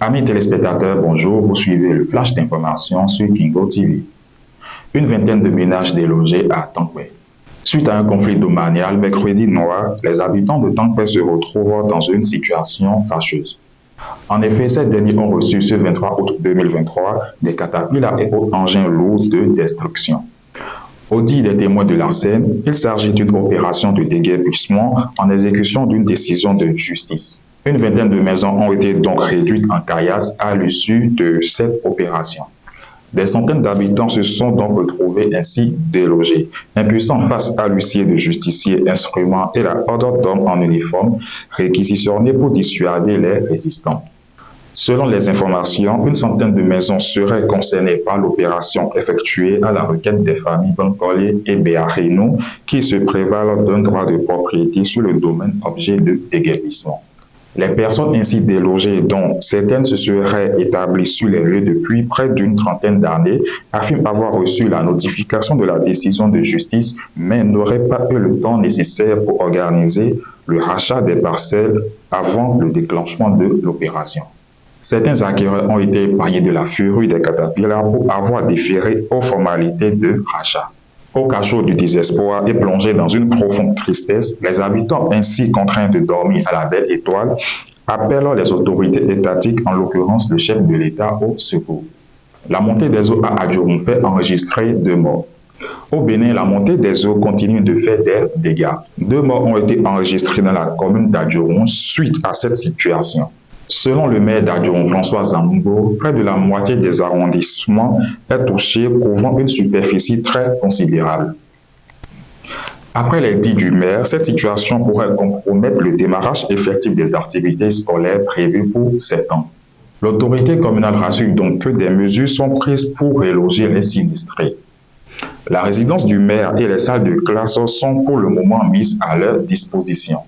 Amis téléspectateurs, bonjour, vous suivez le flash d'information sur Kingo TV. Une vingtaine de ménages délogés à Tankwe. Suite à un conflit domanial mercredi noir, les habitants de Tankwe se retrouvent dans une situation fâcheuse. En effet, ces derniers ont reçu ce 23 août 2023 des catapillars et autres engins lourds de destruction. Au dit des témoins de la scène, il s'agit d'une opération de déguerpissement en exécution d'une décision de justice. Une vingtaine de maisons ont été donc réduites en caillasse à l'issue de cette opération. Des centaines d'habitants se sont donc retrouvés ainsi délogés, impuissants face à l'huissier de justicier, instruments et la horde d'hommes en uniforme réquisitionnés pour dissuader les résistants. Selon les informations, une centaine de maisons seraient concernées par l'opération effectuée à la requête des familles Bankole et Béarino qui se prévalent d'un droit de propriété sur le domaine objet de déguerpissement. Les personnes ainsi délogées, dont certaines se seraient établies sur les lieux depuis près d'une trentaine d'années, affirment avoir reçu la notification de la décision de justice, mais n'auraient pas eu le temps nécessaire pour organiser le rachat des parcelles avant le déclenchement de l'opération. Certains acquéreurs ont été épargnés de la furie des catapillars pour avoir déféré aux formalités de rachat. Au cachot du désespoir et plongés dans une profonde tristesse, les habitants ainsi contraints de dormir à la belle étoile appellent les autorités étatiques, en l'occurrence le chef de l'État, au secours. La montée des eaux à Adjouroum fait enregistrer 2 morts. Au Bénin, la montée des eaux continue de faire des dégâts. 2 morts ont été enregistrés dans la commune d'Adjouroum suite à cette situation. Selon le maire d'Adjouroum, François Zambo, près de la moitié des arrondissements est touchée, couvrant une superficie très considérable. Après les dits du maire, cette situation pourrait compromettre le démarrage effectif des activités scolaires prévues pour septembre. L'autorité communale rassure donc que des mesures sont prises pour reloger les sinistrés. La résidence du maire et les salles de classe sont pour le moment mises à leur disposition.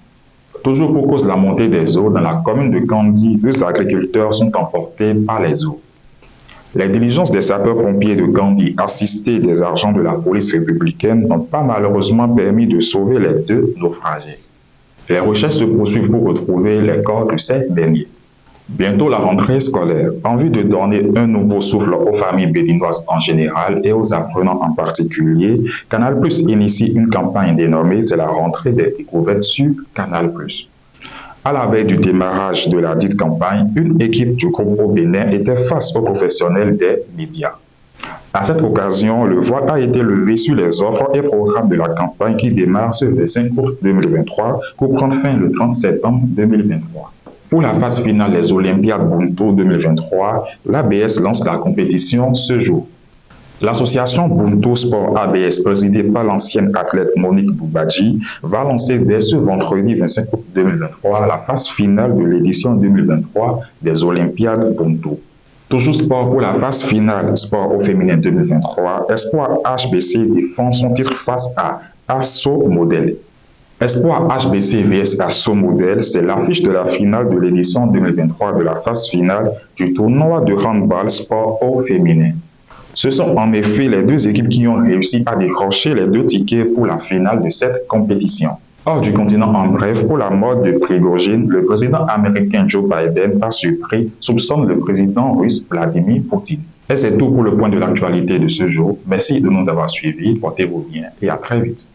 Toujours pour cause de la montée des eaux, dans la commune de Gandhi, 2 agriculteurs sont emportés par les eaux. Les diligences des sapeurs-pompiers de Gandhi, assistés des agents de la police républicaine, n'ont pas malheureusement permis de sauver les 2 naufragés. Les recherches se poursuivent pour retrouver les corps de ces derniers. Bientôt la rentrée scolaire. En vue de donner un nouveau souffle aux familles béninoises en général et aux apprenants en particulier, Canal+ initie une campagne dénommée « C'est la rentrée des découvertes sur Canal+. À la veille du démarrage de la dite campagne, une équipe du groupe au Bénin était face aux professionnels des médias. À cette occasion, le voile a été levé sur les offres et programmes de la campagne qui démarre ce 25 août 2023 pour prendre fin le 30 septembre 2023. Pour la phase finale des Olympiades Bunto 2023, l'ABS lance la compétition ce jour. L'association Bunto Sport ABS, présidée par l'ancienne athlète Monique Boubadji, va lancer dès ce vendredi 25 août 2023 la phase finale de l'édition 2023 des Olympiades Bunto. Toujours sport pour la phase finale sport au féminin 2023, Espoir HBC défend son titre face à Asso Model. Espoir HBC vs Asso Model, c'est l'affiche de la finale de l'édition 2023 de la phase finale du tournoi de handball sport au féminin. Ce sont en effet les 2 équipes qui ont réussi à décrocher les 2 tickets pour la finale de cette compétition. Hors du continent en bref, pour la mort de Prigojine, le président américain Joe Biden, par surpris, soupçonne le président russe Vladimir Poutine. Et c'est tout pour le point de l'actualité de ce jour. Merci de nous avoir suivis, portez-vous bien et à très vite.